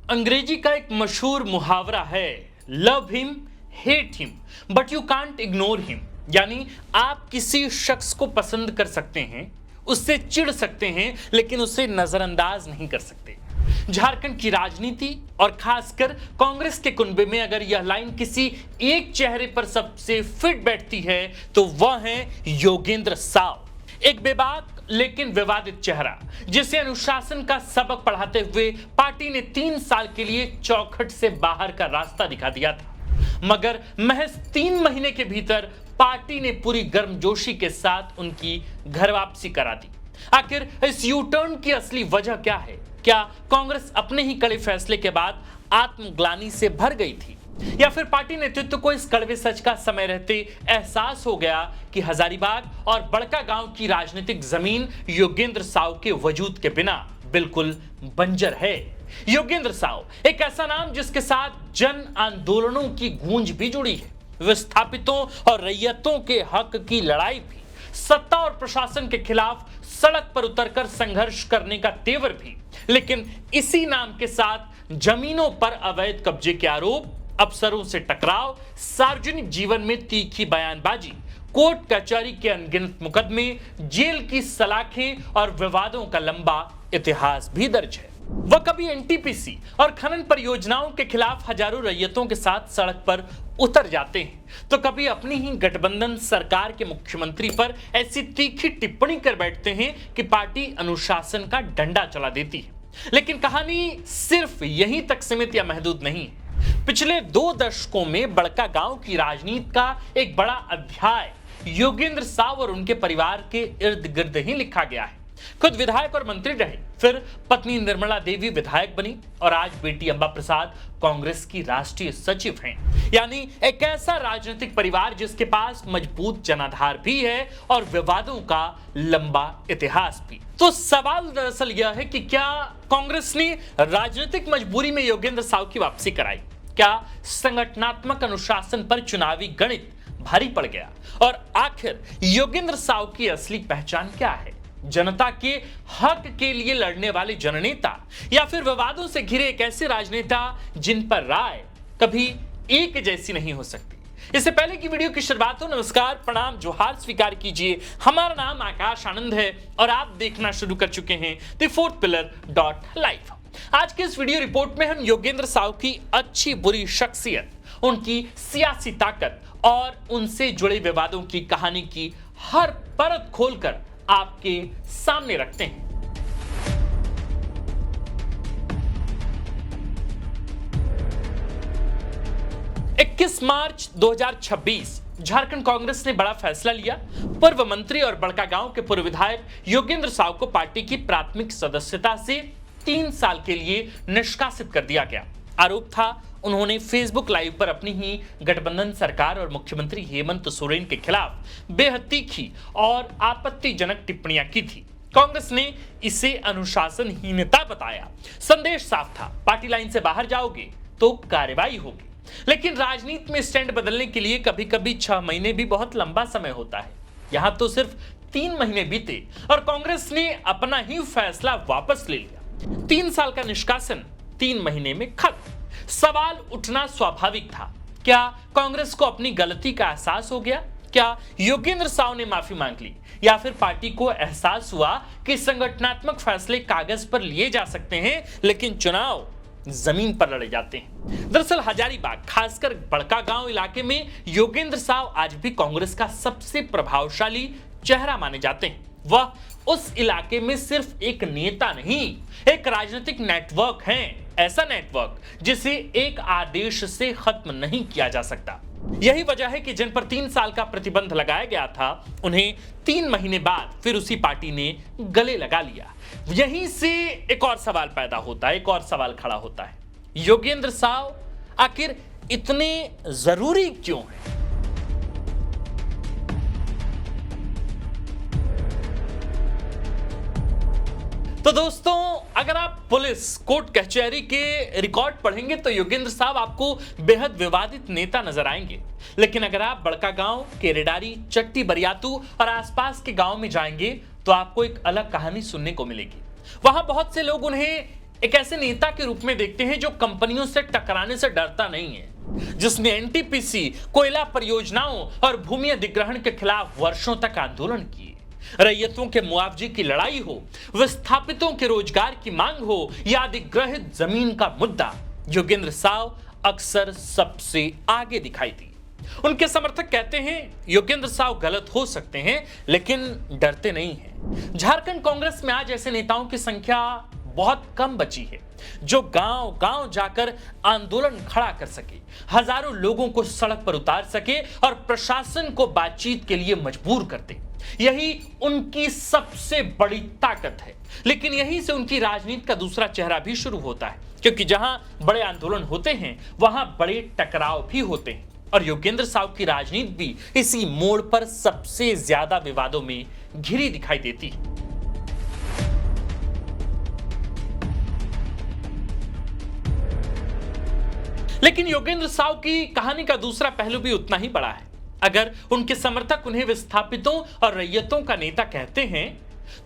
अंग्रेजी का एक मशहूर मुहावरा है, love him hate him but you can't ignore him. यानी आप किसी शख्स को पसंद कर सकते हैं, उससे चिढ़ सकते हैं, लेकिन उसे नजरअंदाज नहीं कर सकते। झारखंड की राजनीति और खासकर कांग्रेस के कुनबे में अगर यह लाइन किसी एक चेहरे पर सबसे फिट बैठती है तो वह है योगेंद्र साव। एक बेबाक लेकिन विवादित चेहरा, जिसे अनुशासन का सबक पढ़ाते हुए पार्टी ने 3 साल के लिए चौखट से बाहर का रास्ता दिखा दिया था, मगर महज 3 महीने के भीतर पार्टी ने पूरी गर्मजोशी के साथ उनकी घर वापसी करा दी। आखिर इस यू टर्न की असली वजह क्या है? क्या कांग्रेस अपने ही कड़े फैसले के बाद आत्मग्लानि से भर गई थी, या फिर पार्टी नेतृत्व को इस कड़वे सच का समय रहते एहसास हो गया कि हजारीबाग और बड़का गांव की राजनीतिक जमीन योगेंद्र साव के वजूद के बिना बिल्कुल बंजर है? योगेंद्र साव एक ऐसा नाम जिसके साथ जन आंदोलनों की गूंज भी जुड़ी है, विस्थापितों और रैयतों के हक की लड़ाई भी, सत्ता और प्रशासन के खिलाफ सड़क पर उतरकर संघर्ष करने का तेवर भी। लेकिन इसी नाम के साथ जमीनों पर अवैध कब्जे के आरोप, अफसरों से टकराव, सार्वजनिक जीवन में तीखी बयानबाजी, कोर्ट कचहरी के अनगिनत मुकदमे, जेल की सलाखें और विवादों का लंबा इतिहास भी दर्ज है। वह कभी एनटीपीसी और खनन परियोजनाओं के खिलाफ हजारों रैयतों के साथ सड़क पर उतर जाते हैं, तो कभी अपनी ही गठबंधन सरकार के मुख्यमंत्री पर ऐसी तीखी टिप्पणी कर बैठते हैं कि पार्टी अनुशासन का डंडा चला देती है। लेकिन कहानी सिर्फ यहीं तक सीमित या महदूद नहीं है। पिछले 2 दशकों में बड़का गांव की राजनीति का एक बड़ा अध्याय योगेंद्र साव और उनके परिवार के इर्द गिर्द ही लिखा गया है। खुद विधायक और मंत्री रहे, फिर पत्नी निर्मला देवी विधायक बनी और आज बेटी अंबा प्रसाद कांग्रेस की राष्ट्रीय सचिव हैं। यानी एक ऐसा राजनीतिक परिवार जिसके पास मजबूत जनाधार भी है और विवादों का लंबा इतिहास भी। तो सवाल दरअसल यह है कि क्या कांग्रेस ने राजनीतिक मजबूरी में योगेंद्र साव की वापसी कराई? क्या संगठनात्मक अनुशासन पर चुनावी गणित भारी पड़ गया? और आखिर योगेंद्र साव की असली पहचान क्या है? जनता के हक के लिए लड़ने वाले जननेता, या फिर विवादों से घिरे एक ऐसे राजनेता जिन पर राय कभी एक जैसी नहीं हो सकती? इससे पहले की वीडियो की शुरुआत हो, नमस्कार, प्रणाम, जोहार स्वीकार कीजिए। हमारा नाम आकाश आनंद है और आप देखना शुरू कर चुके हैं द फोर्थ पिलर .लाइव। आज के इस वीडियो रिपोर्ट में हम योगेंद्र साव की अच्छी बुरी शख्सियत, उनकी सियासी ताकत और उनसे जुड़े विवादों की कहानी की हर परत खोलकर आपके सामने रखते हैं। 21 मार्च 2026 झारखंड कांग्रेस ने बड़ा फैसला लिया। पूर्व मंत्री और बड़का गांव के पूर्व विधायक योगेंद्र साव को पार्टी की प्राथमिक सदस्यता से 3 साल के लिए निष्कासित कर दिया गया। आरोप था उन्होंने फेसबुक लाइव पर अपनी ही गठबंधन सरकार और मुख्यमंत्री हेमंत सोरेन के खिलाफ बेहद तीखी और आपत्तिजनक टिप्पणियां की थी। कांग्रेस ने इसे अनुशासनहीनता बताया। संदेश साफ था, पार्टी लाइन से बाहर जाओगे तो कार्रवाई होगी। लेकिन राजनीति में स्टैंड बदलने के लिए कभी कभी 6 महीने भी बहुत लंबा समय होता है। यहां तो सिर्फ 3 महीने बीते और कांग्रेस ने अपना ही फैसला वापस ले लिया। 3 साल का निष्कासन 3 महीने में खत्म। सवाल उठना स्वाभाविक था, क्या कांग्रेस को अपनी गलती का एहसास हो गया? क्या योगेंद्र साव ने माफी मांग ली, या फिर पार्टी को एहसास हुआ कि संगठनात्मक फैसले कागज पर लिए जा सकते हैं लेकिन चुनाव जमीन पर लड़े जाते हैं? दरअसल हजारीबाग, खासकर बड़का गांव इलाके में योगेंद्र साव आज भी कांग्रेस का सबसे प्रभावशाली चेहरा माने जाते हैं। वह उस इलाके में सिर्फ एक नेता नहीं, एक राजनीतिक नेटवर्क है। ऐसा नेटवर्क जिसे एक आदेश से खत्म नहीं किया जा सकता। यही वजह है कि जिन पर 3 साल का प्रतिबंध लगाया गया था, उन्हें 3 महीने बाद फिर उसी पार्टी ने गले लगा लिया। यहीं से एक और सवाल पैदा होता है, एक और सवाल खड़ा होता है, योगेंद्र साव आखिर इतने जरूरी क्यों हैं? तो दोस्तों, अगर आप पुलिस, कोर्ट कचहरी के रिकॉर्ड पढ़ेंगे तो योगेंद्र साव आपको बेहद विवादित नेता नजर आएंगे। लेकिन अगर आप बड़का गांव, केरेडारी, चट्टी बरियातू और आसपास के गांव में जाएंगे तो आपको एक अलग कहानी सुनने को मिलेगी। वहां बहुत से लोग उन्हें एक ऐसे नेता के रूप में देखते हैं जो कंपनियों से टकराने से डरता नहीं है, जिसने एनटीपीसी, कोयला परियोजनाओं और भूमि अधिग्रहण के खिलाफ वर्षों तक आंदोलन किए। रैयतों के मुआवजे की लड़ाई हो, विस्थापितों के रोजगार की मांग हो या अधिग्रहित जमीन का मुद्दा, योगेंद्र साव अक्सर सबसे आगे दिखाई दी। उनके समर्थक कहते हैं योगेंद्र साव गलत हो सकते हैं लेकिन डरते नहीं हैं। झारखंड कांग्रेस में आज ऐसे नेताओं की संख्या बहुत कम बची है जो गांव-गांव जाकर आंदोलन खड़ा कर सके, हजारों लोगों को सड़क पर उतार सके और प्रशासन को बातचीत के लिए मजबूर कर दे। यही उनकी सबसे बड़ी ताकत है। लेकिन यहीं से उनकी राजनीति का दूसरा चेहरा भी शुरू होता है, क्योंकि जहां बड़े आंदोलन होते हैं वहां बड़े टकराव भी होते हैं और योगेंद्र साव की राजनीति भी इसी मोड़ पर सबसे ज्यादा विवादों में घिरी दिखाई देती है। लेकिन योगेंद्र साव की कहानी का दूसरा पहलू भी उतना ही बड़ा है। अगर उनके समर्थक उन्हें विस्थापितों और रैयतों का नेता कहते हैं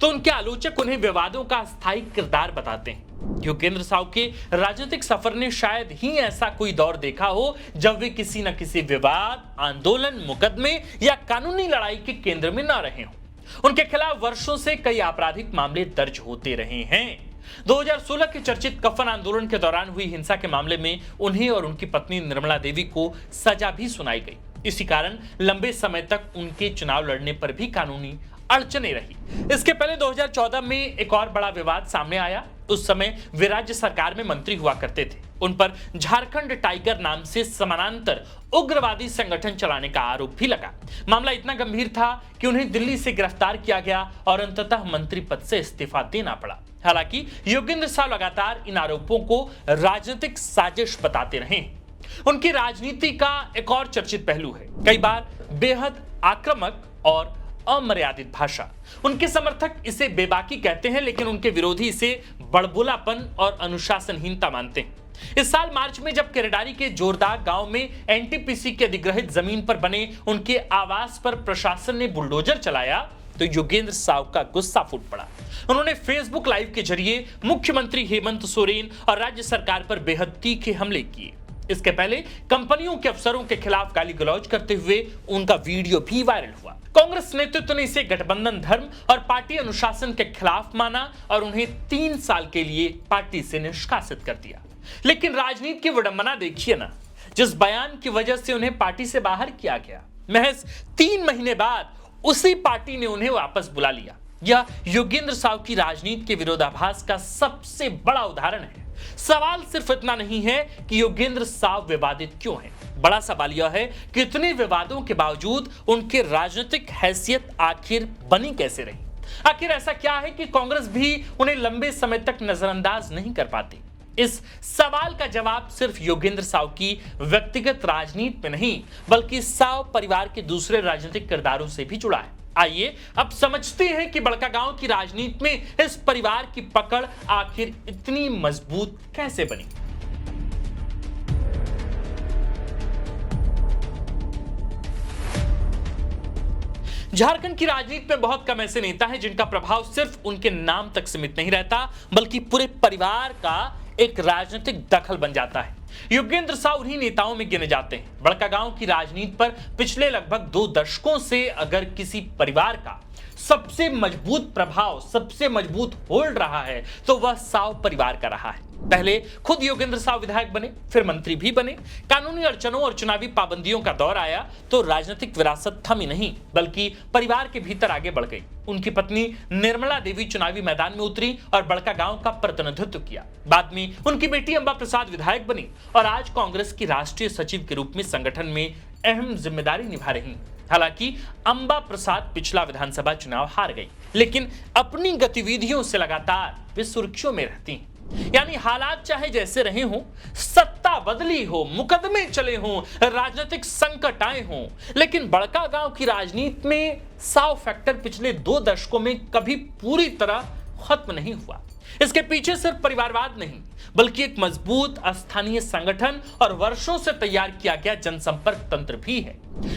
तो उनके आलोचक उन्हें विवादों का अस्थायी किरदार बताते हैं। योगेंद्र साव के राजनीतिक सफर ने शायद ही ऐसा कोई दौर देखा हो जब वे किसी न किसी विवाद, आंदोलन, मुकदमे या कानूनी लड़ाई के केंद्र में न रहे हों। उनके खिलाफ वर्षों से कई आपराधिक मामले दर्ज होते रहे हैं। 2016 के चर्चित कफन आंदोलन के दौरान हुई हिंसा के मामले में उन्हें और उनकी पत्नी निर्मला देवी को सजा भी सुनाई गई। इसी कारण लंबे समय तक उनके चुनाव लड़ने पर भी कानूनी अड़चने रही। इसके पहले 2014 में एक और बड़ा विवाद सामने आया। उस समय वे राज्य सरकार में मंत्री हुआ करते थे। उन पर झारखंड टाइगर नाम से समानांतर उग्रवादी संगठन चलाने का आरोप भी लगा। मामला इतना गंभीर था कि उन्हें दिल्ली से गिरफ्तार किया गया और अंततः मंत्री पद से इस्तीफा देना पड़ा। हालांकि योगेंद्र साव लगातार इन आरोपों को राजनीतिक साजिश बताते रहे। उनकी राजनीति का एक और चर्चित पहलू है कई बार बेहद आक्रामक और अमर्यादित भाषा। उनके समर्थक इसे बेबाकी कहते हैं लेकिन उनके विरोधी इसे बड़बोलापन और अनुशासनहीनता मानते हैं। इस साल मार्च में जब केरेडारी के जोरदार गांव में एनटीपीसी के अधिग्रहित जमीन पर बने उनके आवास पर प्रशासन ने बुलडोजर चलाया तो योगेंद्र साव का गुस्सा फूट पड़ा। उन्होंने फेसबुक लाइव के जरिए मुख्यमंत्री हेमंत सोरेन और राज्य सरकार पर बेहद तीखे हमले किए। इसके पहले कंपनियों के अफसरों के खिलाफ गाली गलौज करते हुए उनका वीडियो भी वायरल हुआ। कांग्रेस नेतृत्व ने इसे गठबंधन धर्म और पार्टी अनुशासन के खिलाफ माना और उन्हें 3 साल के लिए पार्टी से निष्कासित कर दिया। लेकिन राजनीति की विडंबना देखिए ना, जिस बयान की वजह से उन्हें पार्टी से बाहर किया गया, महज 3 महीने बाद उसी पार्टी ने उन्हें वापस बुला लिया। यह योगेंद्र साव की राजनीति के विरोधाभास का सबसे बड़ा उदाहरण है। सवाल सिर्फ इतना नहीं है कि योगेंद्र साव विवादित क्यों हैं, बड़ा सवाल यह है कि इतने विवादों के बावजूद उनकी राजनीतिक हैसियत आखिर बनी कैसे रही। आखिर ऐसा क्या है कि कांग्रेस भी उन्हें लंबे समय तक नजरअंदाज नहीं कर पाती। इस सवाल का जवाब सिर्फ योगेंद्र साव की व्यक्तिगत राजनीति में नहीं बल्कि साव परिवार के दूसरे राजनीतिक किरदारों से भी जुड़ा है। आइए अब समझते हैं कि बड़कागांव की राजनीति में इस परिवार की पकड़ आखिर इतनी मजबूत कैसे बनी। झारखंड की राजनीति में बहुत कम ऐसे नेता हैं जिनका प्रभाव सिर्फ उनके नाम तक सीमित नहीं रहता बल्कि पूरे परिवार का एक राजनीतिक दखल बन जाता है। योगेंद्र साव उन्हीं नेताओं में गिने जाते हैं। बड़कागांव की राजनीति पर पिछले लगभग 2 दशकों से अगर किसी परिवार का सबसे मजबूत प्रभाव, सबसे मजबूत होल्ड रहा है तो वह साव परिवार का रहा है। पहले खुद योगेंद्र साव विधायक बने, फिर मंत्री भी बने। कानूनी अड़चनों और चुनावी पाबंदियों का दौर आया तो राजनीतिक विरासत थमी नहीं बल्कि परिवार के भीतर आगे बढ़ गई। उनकी पत्नी निर्मला देवी चुनावी मैदान में उतरी और बड़कागांव का प्रतिनिधित्व किया। बाद में उनकी बेटी अंबा प्रसाद विधायक बनी और आज कांग्रेस की राष्ट्रीय सचिव के रूप में संगठन में अहम जिम्मेदारी निभा रही। हालांकि अंबा प्रसाद पिछला विधानसभा चुनाव हार गई लेकिन अपनी गतिविधियों से लगातार वे सुर्खियों में रहती हैं। यानी हालात चाहे जैसे रहे हों, सत्ता बदली हो, मुकदमे चले हों, राजनीतिक संकट आए हों, लेकिन बड़कागांव की राजनीति में साव फैक्टर पिछले 2 दशकों में कभी पूरी तरह खत्म नहीं हुआ। इसके पीछे सिर्फ परिवारवाद नहीं बल्कि एक मजबूत स्थानीय संगठन और वर्षों से तैयार किया गया जनसंपर्क तंत्र भी है।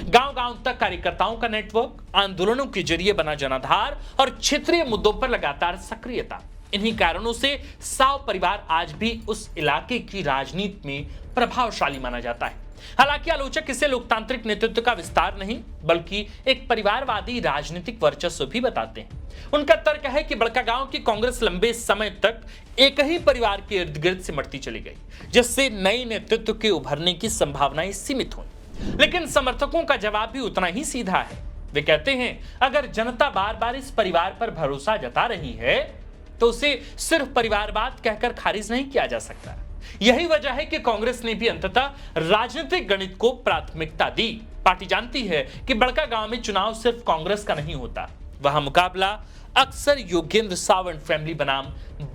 गांव-गांव तक कार्यकर्ताओं का नेटवर्क, आंदोलनों के जरिए बना जनाधार और क्षेत्रीय मुद्दों पर लगातार सक्रियता, इन्हीं कारणों से साव परिवार आज भी उस इलाके की राजनीति में प्रभावशाली माना जाता है। हालांकि आलोचक इसे लोकतांत्रिक नेतृत्व का विस्तार नहीं बल्कि एक परिवारवादी राजनीतिक वर्चस्व भी बताते हैं। उनका तर्क है कि बड़कागांव की कांग्रेस लंबे समय तक एक ही परिवार के इर्द गिर्द सिमटती चली गई, जिससे नए नेतृत्व के उभरने की संभावनाएं सीमित हुई। लेकिन समर्थकों का जवाब भी उतना ही सीधा है। वे कहते हैं, अगर जनता बार बार इस परिवार पर भरोसा जता रही है तो उसे सिर्फ परिवारवाद कहकर खारिज नहीं किया जा सकता। यही वजह है कि कांग्रेस ने भी अंततः राजनीतिक गणित को प्राथमिकता दी। पार्टी जानती है कि बड़कागांव में चुनाव सिर्फ कांग्रेस का नहीं होता, वहां मुकाबला अक्सर योगेंद्र साव एंड फैमिली बनाम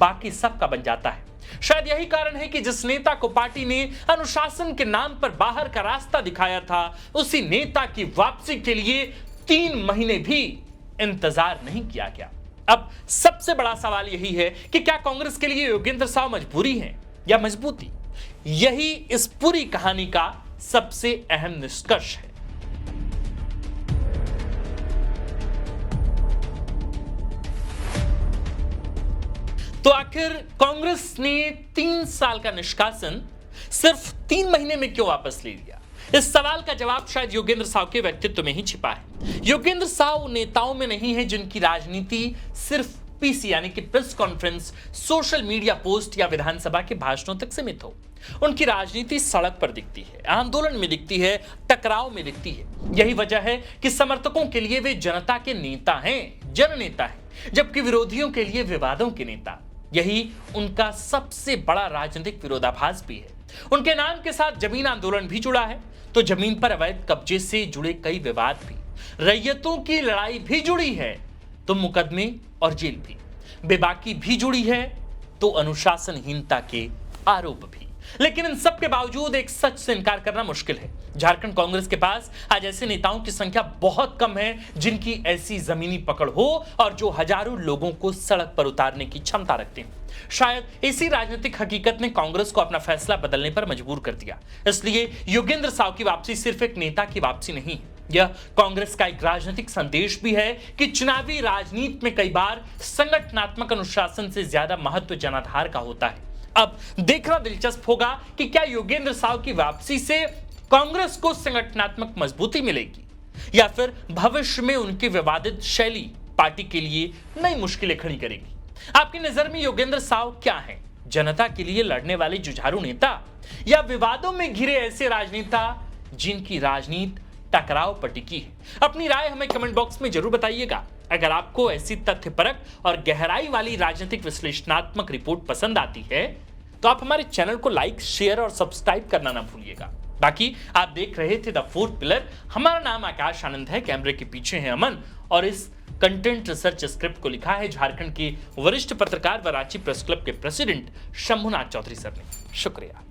बाकी सबका बन जाता है। शायद यही कारण है कि जिस नेता को पार्टी ने अनुशासन के नाम पर बाहर का रास्ता दिखाया था, उसी नेता की वापसी के लिए 3 महीने भी इंतजार नहीं किया गया। अब सबसे बड़ा सवाल यही है कि क्या कांग्रेस के लिए योगेंद्र साव मजबूरी है या मजबूती? यही इस पूरी कहानी का सबसे अहम निष्कर्ष है। तो आखिर कांग्रेस ने 3 साल का निष्कासन सिर्फ 3 महीने में क्यों वापस ले लिया? इस सवाल का जवाब शायद योगेंद्र साव के व्यक्तित्व में ही छिपा है। योगेंद्र साव नेताओं में नहीं है जिनकी राजनीति सिर्फ पीसी यानी कि press conference, social media post या विधानसभा के भाषणों तक सीमित हो। उनकी राजनीति सड़क पर दिखती है, आंदोलन में दिखती है, टकराव में दिखती है। यही वजह है कि समर्थकों के लिए वे जनता के नेता हैं, जननेता हैं, जबकि विरोधियों के लिए विवादों के नेता। यही उनका सबसे बड़ा राजनीतिक विरोधाभास भी है। उनके नाम के साथ जमीन आंदोलन भी जुड़ा है, तो जमीन पर अवैध कब्जे से जुड़े कई विवाद भी, रैयतों की लड़ाई भी जुड़ी है, तो मुकदमे और जेल भी, बेबाकी भी जुड़ी है, तो अनुशासनहीनता के आरोप भी। लेकिन इन सब के बावजूद एक सच से इनकार करना मुश्किल है। झारखंड कांग्रेस के पास आज ऐसे नेताओं की संख्या बहुत कम है जिनकी ऐसी जमीनी पकड़ हो और जो हजारों लोगों को सड़क पर उतारने की क्षमता रखते हैं। शायद इसी राजनीतिक हकीकत ने कांग्रेस को अपना फैसला बदलने पर मजबूर कर दिया। इसलिए योगेंद्र साव की वापसी सिर्फ एक नेता की वापसी नहीं, यह कांग्रेस का एक राजनीतिक संदेश भी है कि चुनावी राजनीति में कई बार संगठनात्मक अनुशासन से ज्यादा महत्व जनाधार का होता है। अब देखना दिलचस्प होगा कि क्या योगेंद्र साव की वापसी से कांग्रेस को संगठनात्मक मजबूती मिलेगी या फिर भविष्य में उनकी विवादित शैली पार्टी के लिए नई मुश्किलें खड़ी करेगी। आपकी नजर में योगेंद्र साव क्या है? जनता के लिए लड़ने वाले जुझारू नेता या विवादों में घिरे ऐसे राजनेता जिनकी राजनीति टकराव पर टिकी है? अपनी राय हमें कमेंट बॉक्स में जरूर बताइएगा। अगर आपको ऐसी तथ्यपरक और गहराई वाली राजनीतिक विश्लेषणात्मक रिपोर्ट पसंद आती है तो आप हमारे चैनल को लाइक, शेयर और सब्सक्राइब करना ना भूलिएगा। बाकी आप देख रहे थे द फोर्थ पिलर। हमारा नाम आकाश आनंद है, कैमरे के पीछे है अमन और इस कंटेंट रिसर्च स्क्रिप्ट को लिखा है झारखंड के वरिष्ठ पत्रकार व रांची प्रेस क्लब के प्रेसिडेंट शंभुनाथ चौधरी सर ने। शुक्रिया।